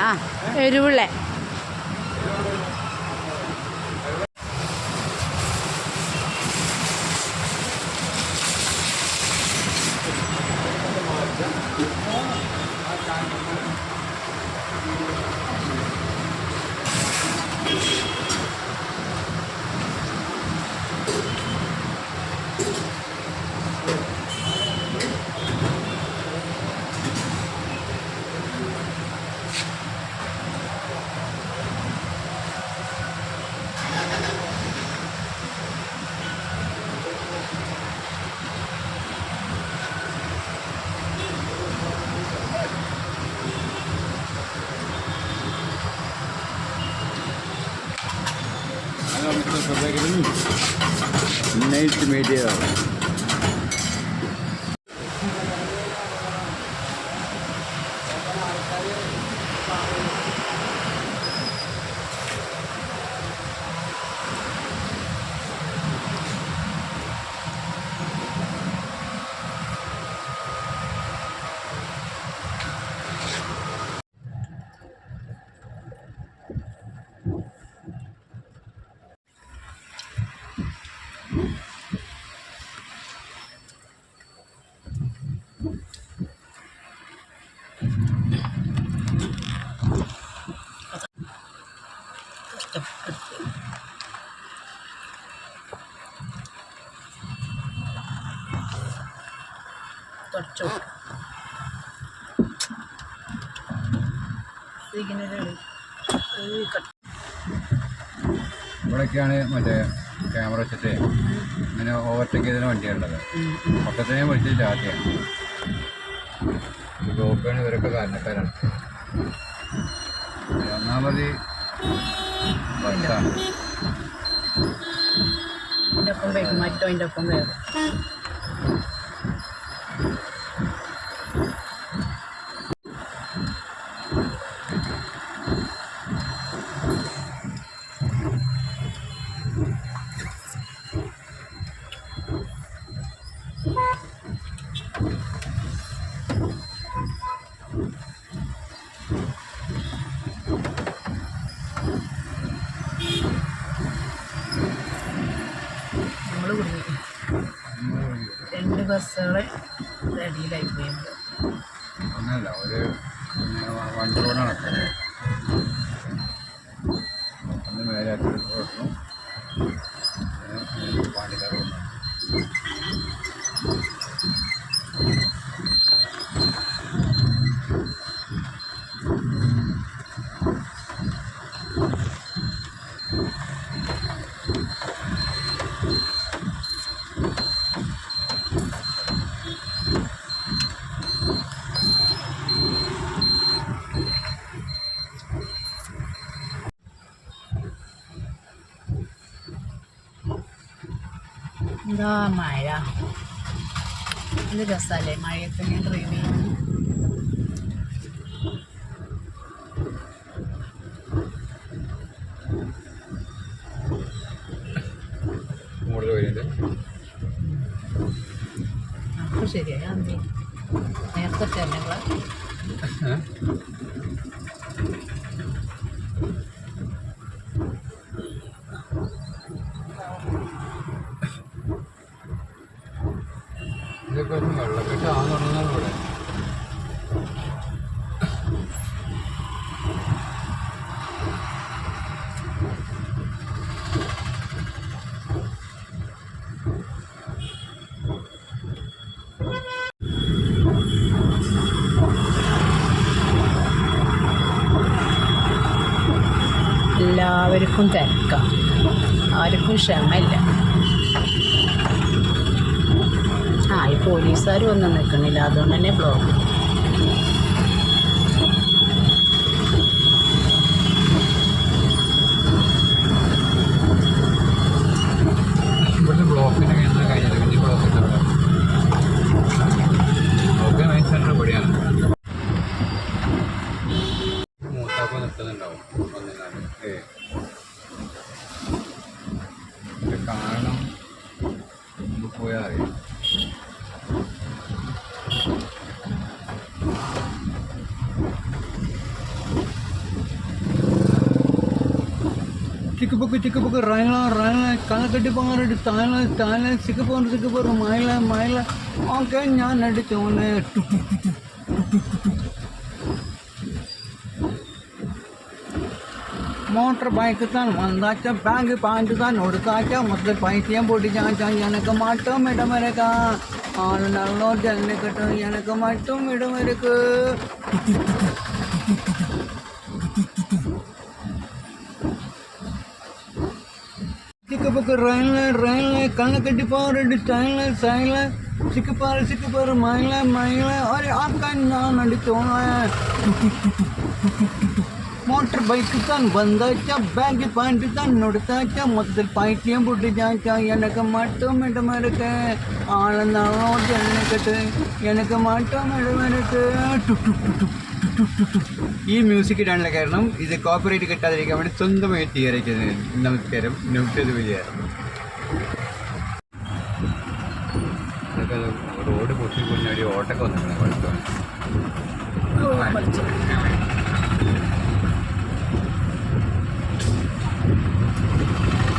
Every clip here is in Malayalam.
ആ എരിവുള്ള Nice to meet you. ഇവിടെയൊക്കെയാണ് മറ്റേ ക്യാമറ വെച്ചിട്ട് ഇങ്ങനെ ഓവർടേക്ക് ചെയ്തതിന് വണ്ടിയുള്ളത്. പക്കത്തിനെ വിളിച്ചിട്ട് ആദ്യമാണ് ബ്ലോക്കാണ്. ഇവരൊക്കെ കാരണക്കാരാണ്. ഒന്നാമത് ബസ്സാണ്. മറ്റോ ഒപ്പം വേറെ രണ്ട് ബസ്സുകളെ അടിയിലായി പോയത്. ഒന്നല്ല, ഒരു വണ്ടി റോഡാണ്. ഒന്ന് മേലാറ്റൂർ റോഡിനും പാണ്ടിക്കാട് റോഡിനും. എന്താ മഴ, എന്ത് രസമല്ലേ മഴയത്ത് ഞാൻ ഡ്രൈവ് ചെയ്യുന്നത്. അപ്പോൾ ശരിയായി അന്നേ നേരത്തെ തന്നെ ഇതൊക്കെ വെള്ളക്കെട്ട് ആന്ന് പറഞ്ഞാൽ ഇവിടെ എല്ലാവർക്കും തിരക്കാം, ആർക്കും ക്ഷമയില്ല. ഈ പോലീസുകാർ ഒന്നും നിൽക്കണില്ല, അതുകൊണ്ട് തന്നെ ബ്ലോക്ക്. ഇവിടുത്തെ ബ്ലോക്കിൻ്റെ കേന്ദ്രം കഴിഞ്ഞില്ല. വലിയ ബ്ലോക്കിൻ്റെ അവിടെ ബ്ലോക്കിന് മെയിൻ സെൻറ്റർ ഇവിടെയാണ്. മൂത്താപ്പം നിൽക്കുന്നുണ്ടാവും വന്നിരുന്നാലും. കാരണം മുമ്പ് പോയാൽ അറിയാം. ചിക്കുപൊക്ക് റയല കണക്കെട്ടി പോകാനായിട്ട് താല സിക്കപ്പോർ മൈല ഓക്കെ ഞാൻ അടിച്ചോനെ മോട്ടർ ബൈക്ക് താൻ വന്നാച്ച ബാങ്ക് പാൻറ്റ് താൻ ഒടുക്കാച്ച മൊത്തം പൈസയും പൊട്ടിച്ചാച്ച എനക്ക് മട്ടും ഇടമരക്ക ആള് നല്ലോ ജനക്കെട്ട് എനക്ക് മട്ടും ഇടമരക്ക് ചിക്കപ്പൊക്കെ റയല കണക്കെട്ടി പോകാനായിട്ട് സ്റ്റൈല സിക്കപ്പാർ മൈല ഒരു ആക്കാൻ ഞാൻ അടിച്ചോനെ മോട്ടർ ബൈക്ക് താൻ വന്നാച്ച ബാങ്ക് പാൻറ്റ് താൻ കൊടുത്താച്ച മൊത്തത്തിൽ പൈസയും പൊട്ടിച്ചാച്ച എനക്ക് മട്ടും ഇടമരക്ക് ആള് നല്ലോ ജനക്കെട്ട് എനക്ക് മട്ടും ഇടമരക്ക് ഈ മ്യൂസിക് ഇടാനുള്ള കാരണം ഇത് കോപ്പറേറ്റ് കിട്ടാതിരിക്കാൻ വേണ്ടി സ്വന്തമായി തീയറിക്കുന്നത്. നമസ്കാരം, ന്യൂട്ടത് വിജയായിരുന്നു. ഇതൊക്കെ റോഡ് പൊട്ടി ഒരു ഓട്ടൊക്കെ വന്നിട്ടുണ്ട് കുഴപ്പമാണ്.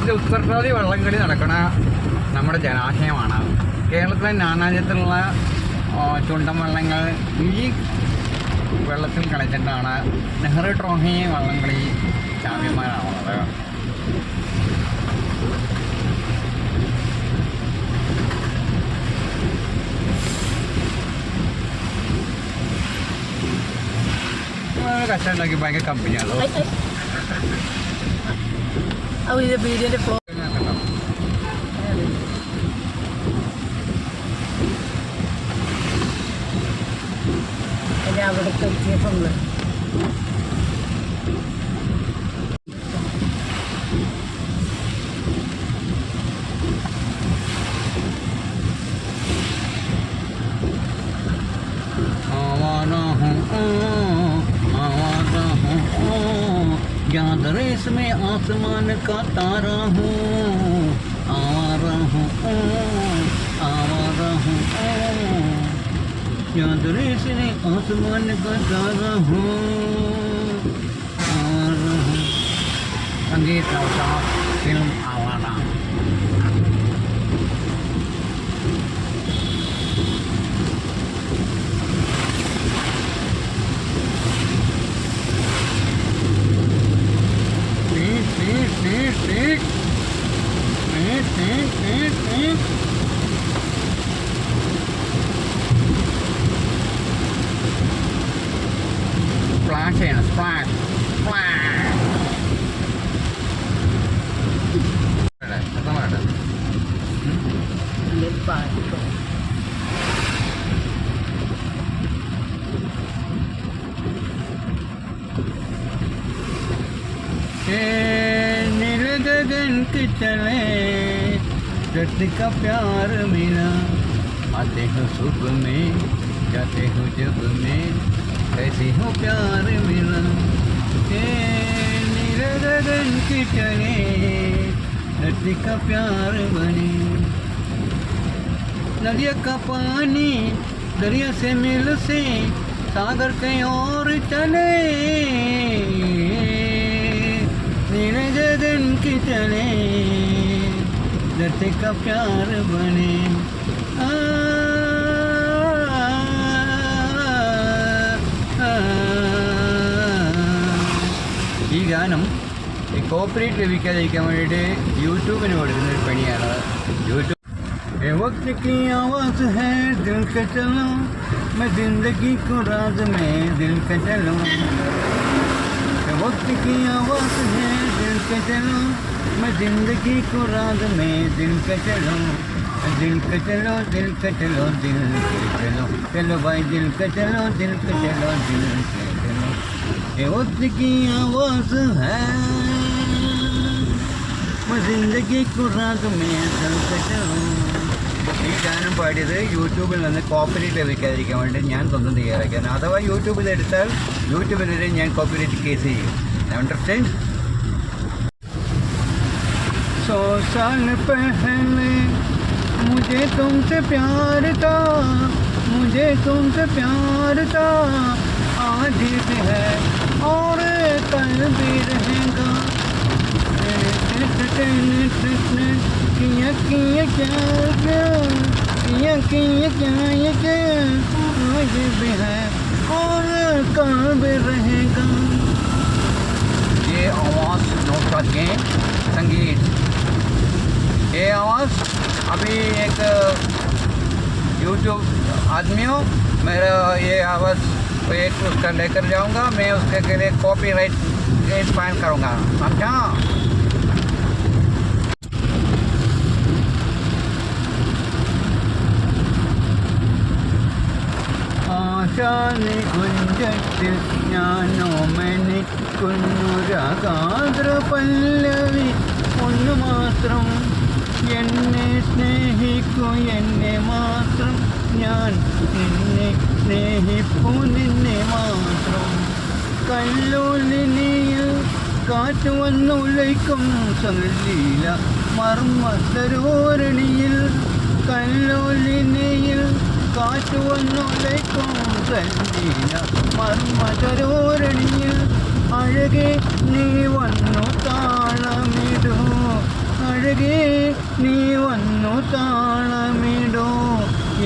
ഇത് ഉത്തർപ്രദേശ് വള്ളംകളി നടക്കണ നമ്മുടെ ജലാശയമാണ്. കേരളത്തിലെ നാനാജത്തിലുള്ള ചുണ്ടൻ വള്ളങ്ങൾ ഈ വെള്ളത്തിൽ കളിച്ചിട്ടാണ് നെഹ്റു ട്രോഫി വള്ളംകളി ചാമ്പ്യന്മാരാണുള്ളത്. കഷ്ടമുണ്ടാക്കി ഭയങ്കര കമ്പനിയാണ്. അവിടുത്തെ എത്തിയപ്പോൾ याद रेस में आसमान का तारा हूँ आवारा हूँ याद रेस में आसमान का तारा हूँ आवारा हूँ. संगीत अवतार फिल्म आवारा. Splash and splash, splash. नीले गगन के चले धरती का प्यार मिला आते हो सुबह में जाते हो जब में कैसे हो प्यार मिला. नीले गगन के चले धरती का प्यार बने नदिया का पानी दरिया से मिल से सागर कहीं और चले नीले गगन की चले धरती का प्यार बने. ഈ ഗാനം കോപ്പറേറ്റ് ലഭിക്കാതിരിക്കാൻ വേണ്ടിയിട്ട് യൂട്യൂബിന് കൊടുക്കുന്ന ഒരു പണിയാണ്. യൂട്യൂബ് वक्त की आवाज़ है दिल का चलो मैं जिंदगी को राज में दिल का चलो वक्त की आवाज़ है दिल का चलो मैं जिंदगी को राज में दिल का चलो दिल का चलो दिल का चलो दिल का चलो चलो भाई दिल का चलो दिल का चलो दिल का चलो ये वक्त की आवाज़ है मैं जिंदगी को राज में दिल का चलो. ഈ ഗാനം പാടിയത് യൂട്യൂബിൽ നിന്ന് കോപ്പറേറ്റ് ലഭിക്കാതിരിക്കാൻ വേണ്ടി ഞാൻ സ്വന്തം തയ്യാറാക്കിയാണ്. അഥവാ യൂട്യൂബിൽ എടുത്താൽ യൂട്യൂബിനെതിരെ ഞാൻ കോപ്പറേറ്റ് കേസ് ചെയ്യും. അണ്ടർസ്റ്റാൻഡ്. 100 साल पहले मुझे तुमसे प्यार था मुझे तुमसे प्यार था आज भी है और कल भी रहेगा. किया किया क्या किया किया क्या मुझे भी है और कहाँ भी रहेगा। ये आवाज़ नौशाद के संगीत, ये आवाज़ अभी एक यूट्यूब आदमियों मेरा ये आवाज़ एक उसका लेकर जाऊंगा, मैं उसके के लिए कॉपीराइट फाइल करूंगा, समझा। ആശാനി കുഞ്ചത്തിൽ ഞാനോ മെനിക്കുന്നു രാഗാദ്ര പല്ലവി ഒന്നു മാത്രം, എന്നെ സ്നേഹിക്കൂ എന്നെ മാത്രം, ഞാൻ നിന്നെ സ്നേഹിപ്പൂ നിന്നെ മാത്രം. കല്ലോലിനിയിൽ കാറ്റ് വന്നുലയ്ക്കും സലീല മർമ്മസരോരണിയിൽ, കല്ലോലിനിയിൽ കാറ്റ് വന്നുലയ്ക്കും സലീല മർമ്മസരോരണിയിൽ, അഴകെ നീ വന്നു താളമിടൂ, അഴകേ നീ വന്നു താളമിടൂ,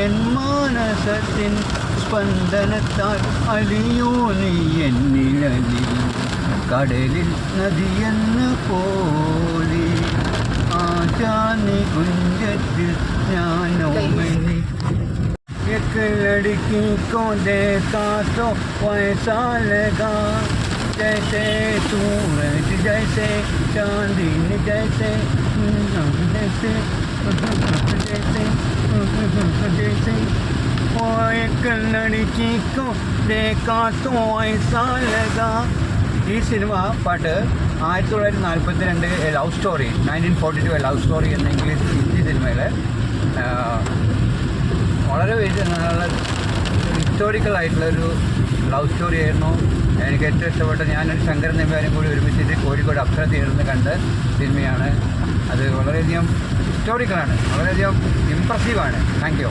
എൻ മാനസത്തിൻ സ്പന്ദനത്താൽ അലിയോ നീ എന്നിലലി, കടലിൽ നദിയെന്ന പോലെ ആശാനി കുഞ്ചത്തിൽ ഞാനോ മെനി. एक लड़की को देखा तो वैसा लगा जैसे सूरज जैसे चांदनी जैसे जैसे जैसे जैसे वो एक लड़की को देखा तो ऐसा लगा. ഈ സിനിമ പാട്ട് 1942 ലവ് സ്റ്റോറി, 1942 ലവ് സ്റ്റോറി എന്ന ഇംഗ്ലീഷ് ഹിന്ദി സിനിമയിൽ വളരെ നല്ല ഹിസ്റ്റോറിക്കലായിട്ടുള്ളൊരു ലവ് സ്റ്റോറി ആയിരുന്നു. എനിക്ക് ഏറ്റവും ഇഷ്ടപ്പെട്ട, ഞാനൊരു ശങ്കരൻ നമ്പ്യാരും കൂടി ഒരുമിച്ചിട്ട് കോഴിക്കോട് അപ്സര തിയേറ്ററിൽ കണ്ട സിനിമയാണ്. അത് വളരെയധികം ഹിസ്റ്റോറിക്കലാണ്, വളരെയധികം ഇംപ്രസീവാണ്. Thank you.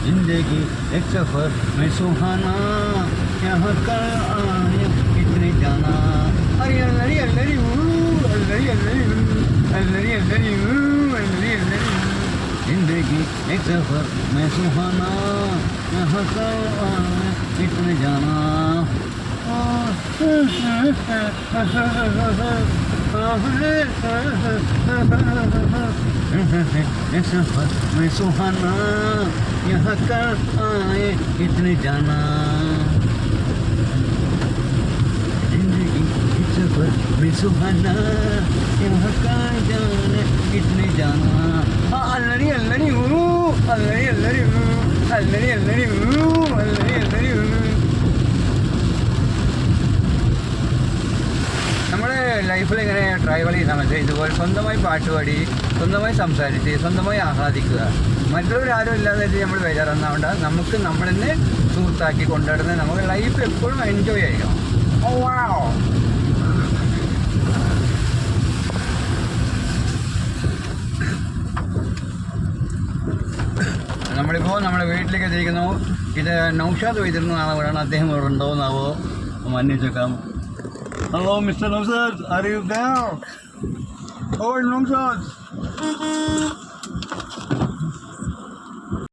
जिंदगी एक सफर में सुहाना, यहाँ कर आया कितने जाना. अरे अल्लरी अल्लरी अल्लरी अल्लरी अल्लरी अल्लरी अल्लरी अल्लरी. जिंदगी एक सफर में सुहाना, यहाँ कर आया कितने जाना. सफर में सुहाना, यहाँ कर आए कितने जाना. जिंदगी सफर में सुहाना, यहाँ कर जाने कितने जाना. अल्लरी अल्लरी अल्लरी अल्लरी अल्लरी अल्लरी अल्लरी अल्लरी. നമ്മുടെ ലൈഫിൽ ഇങ്ങനെ ട്രാവൽ ചെയ്യുന്ന സമയത്ത് ഇതുപോലെ സ്വന്തമായി പാട്ടുപാടി, സ്വന്തമായി സംസാരിച്ച്, സ്വന്തമായി ആഹ്ലാദിക്കുക. മറ്റുള്ളവരാരും ഇല്ലാതെ വെച്ച് നമ്മൾ ബേജാറൊന്നാവണ്ട. നമുക്ക് നമ്മളെന്നെ സുഹൃത്താക്കി കൊണ്ടുവരുന്നത് നമുക്ക് ലൈഫ് എപ്പോഴും എൻജോയ് ചെയ്യണം. ഓ വാവ്. നമ്മളിപ്പോൾ നമ്മുടെ വീട്ടിലേക്ക് എത്തിയിരിക്കുന്നു. ഇത് നൗഷാദ് വൈദ്യർന്നാണ് പറയുന്നത്. അദ്ദേഹം ഇവിടെ ഉണ്ടോ എന്നാവോ അന്വേഷിച്ചേക്കാം. Hello, Mr. Nowshad, are you there? Oh, Nowshad.